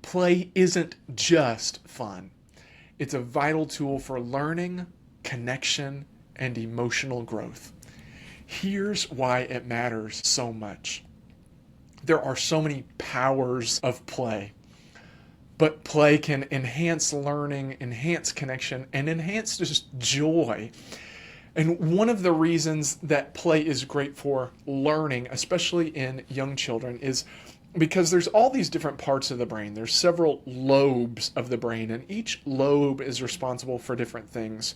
play isn't just fun. It's a vital tool for learning, connection, and emotional growth. Here's why it matters so much. There are so many powers of play, but play can enhance learning, enhance connection, and enhance just joy. And one of the reasons that play is great for learning, especially in young children, is because there's all these different parts of the brain. There's several lobes of the brain, and each lobe is responsible for different things.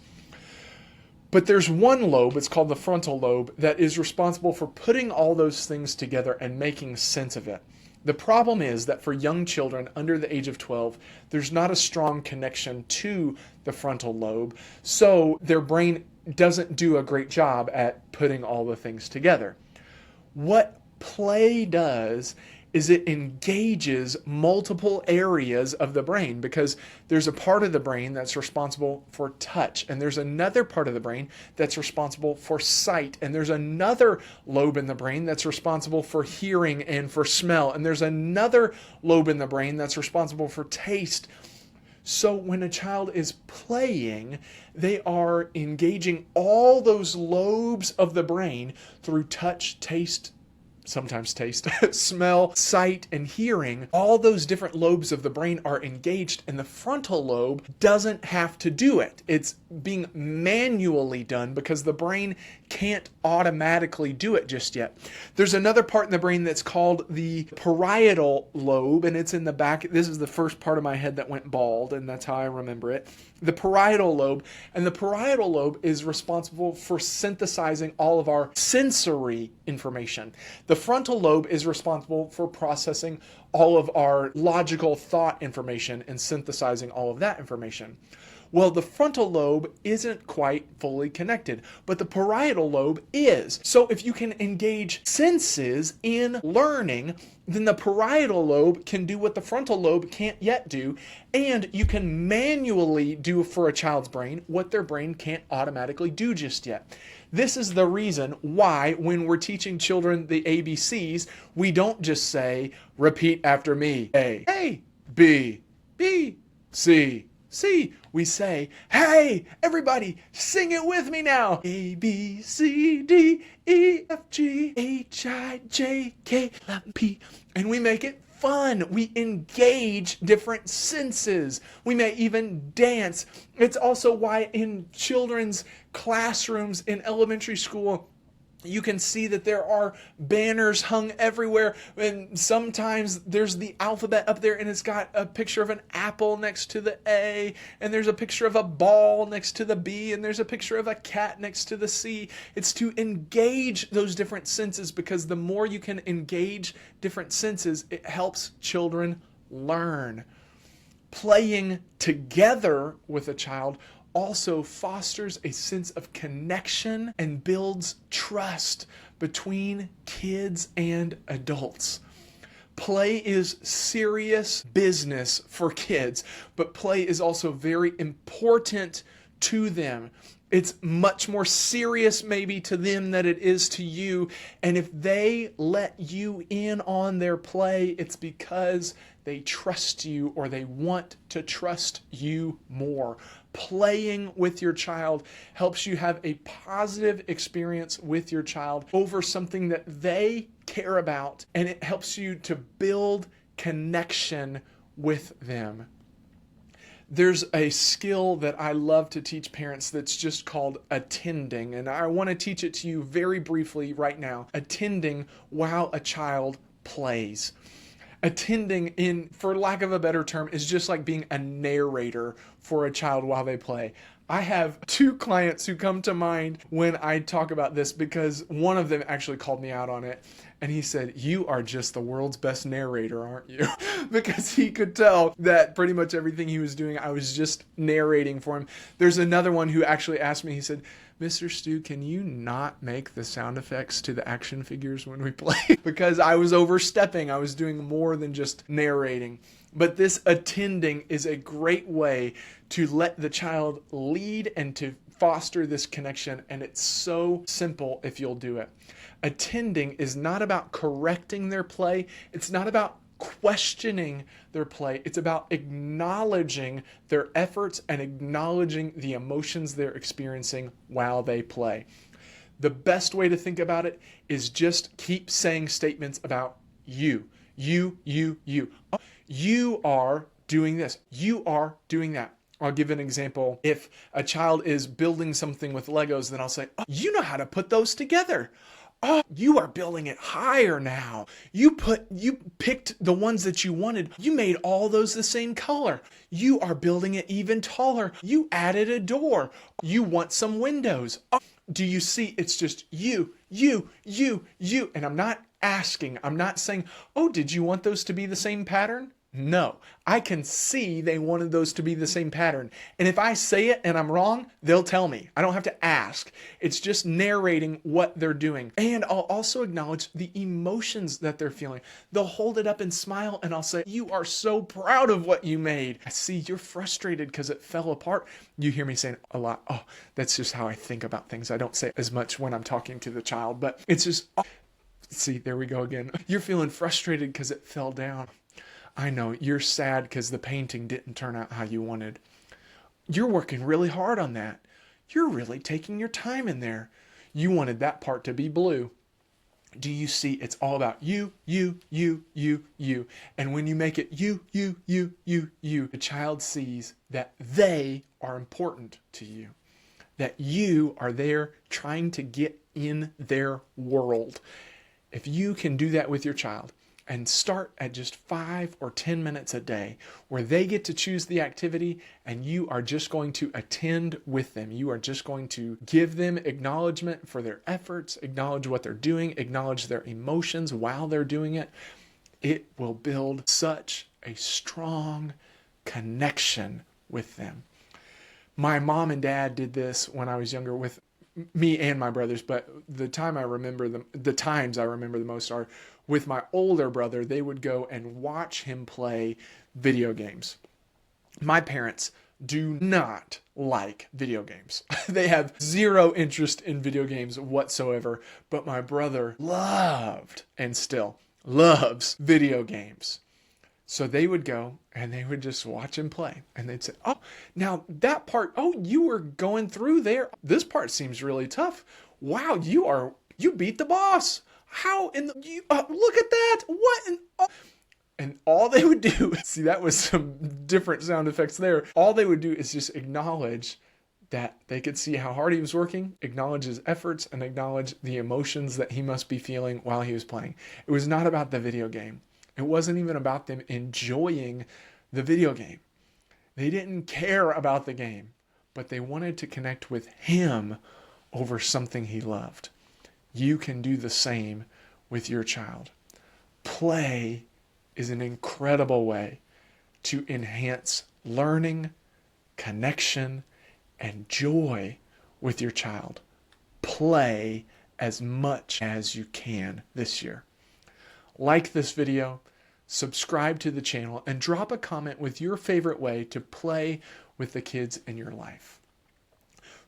But there's one lobe, it's called the frontal lobe, that is responsible for putting all those things together and making sense of it. The problem is that for young children under the age of 12, there's not a strong connection to the frontal lobe, so their brain doesn't do a great job at putting all the things together. What play does is it engages multiple areas of the brain, because there's a part of the brain that's responsible for touch, and there's another part of the brain that's responsible for sight, and there's another lobe in the brain that's responsible for hearing and for smell, and there's another lobe in the brain that's responsible for taste. So when a child is playing, they are engaging all those lobes of the brain through touch, taste, sometimes taste, smell, sight, and hearing. All those different lobes of the brain are engaged, and the frontal lobe doesn't have to do it. It's being manually done because the brain can't automatically do it just yet. There's another part in the brain that's called the parietal lobe, and it's in the back. This is the first part of my head that went bald, and that's how I remember it. The parietal lobe, and the parietal lobe is responsible for synthesizing all of our sensory information. The frontal lobe is responsible for processing all of our logical thought information and synthesizing all of that information. Well, the frontal lobe isn't quite fully connected, but the parietal lobe is. So if you can engage senses in learning, then the parietal lobe can do what the frontal lobe can't yet do, and you can manually do for a child's brain what their brain can't automatically do just yet. This is the reason why when we're teaching children the ABCs, we don't just say, repeat after me, A, B, B, C, C. We say, hey, everybody, sing it with me now. A, B, C, D, E, F, G, H, I, J, K, L, M, P. And we make it fun. We engage different senses. We may even dance. It's also why in children's classrooms in elementary school, you can see that there are banners hung everywhere, and sometimes there's the alphabet up there and it's got a picture of an apple next to the A, and there's a picture of a ball next to the B, and there's a picture of a cat next to the C. It's to engage those different senses, because the more you can engage different senses, it helps children learn. Playing together with a child also fosters a sense of connection and builds trust between kids and adults. Play is serious business for kids, but play is also very important to them. It's much more serious maybe to them than it is to you. And if they let you in on their play, it's because they trust you or they want to trust you more. Playing with your child helps you have a positive experience with your child over something that they care about, and it helps you to build connection with them. There's a skill that I love to teach parents that's just called attending, and I want to teach it to you very briefly right now. Attending while a child plays. Attending, in, for lack of a better term, is just like being a narrator for a child while they play. I have two clients who come to mind when I talk about this, because one of them actually called me out on it. And he said, "You are just the world's best narrator, aren't you?" Because he could tell that pretty much everything he was doing, I was just narrating for him. There's another one who actually asked me, he said, "Mr. Stu, can you not make the sound effects to the action figures when we play?" Because I was overstepping. I was doing more than just narrating. But this attending is a great way to let the child lead and to foster this connection. And it's so simple if you'll do it. Attending is not about correcting their play. It's not about questioning their play. It's about acknowledging their efforts and acknowledging the emotions they're experiencing while they play. The best way to think about it is just keep saying statements about you. You. You are doing this. You are doing that. I'll give an example. If a child is building something with Legos, then I'll say, oh, you know how to put those together. Oh, you are building it higher now. You picked the ones that you wanted. You made all those the same color. You are building it even taller. You added a door. You want some windows. Oh, do you see? It's just you. And I'm not asking, I'm not saying, oh, did you want those to be the same pattern? No, I can see they wanted those to be the same pattern. And if I say it and I'm wrong, they'll tell me. I don't have to ask. It's just narrating what they're doing. And I'll also acknowledge the emotions that they're feeling. They'll hold it up and smile, and I'll say, you are so proud of what you made. I see you're frustrated because it fell apart. You hear me saying a lot, oh, that's just how I think about things. I don't say as much when I'm talking to the child, but it's just, oh. See, there we go again. You're feeling frustrated because it fell down. I know, you're sad because the painting didn't turn out how you wanted. You're working really hard on that. You're really taking your time in there. You wanted that part to be blue. Do you see? It's all about you. And when you make it you, the child sees that they are important to you. That you are there trying to get in their world. If you can do that with your child, and start at just 5 or 10 minutes a day where they get to choose the activity and you are just going to attend with them. You are just going to give them acknowledgement for their efforts, acknowledge what they're doing, acknowledge their emotions while they're doing it. It will build such a strong connection with them. My mom and dad did this when I was younger with me and my brothers, but the times I remember the most are with my older brother. They would go and watch him play video games. My parents do not like video games. They have zero interest in video games whatsoever, but my brother loved and still loves video games. So they would go and they would just watch him play. And they'd say, oh, now that part, oh, you were going through there. This part seems really tough. Wow, you beat the boss. How in the, look at that. What? And all they would do, see, that was some different sound effects there. All they would do is just acknowledge that they could see how hard he was working, acknowledge his efforts, and acknowledge the emotions that he must be feeling while he was playing. It was not about the video game. It wasn't even about them enjoying the video game. They didn't care about the game, but they wanted to connect with him over something he loved. You can do the same with your child. Play is an incredible way to enhance learning, connection, and joy with your child. Play as much as you can this year. Like this video, subscribe to the channel, and drop a comment with your favorite way to play with the kids in your life.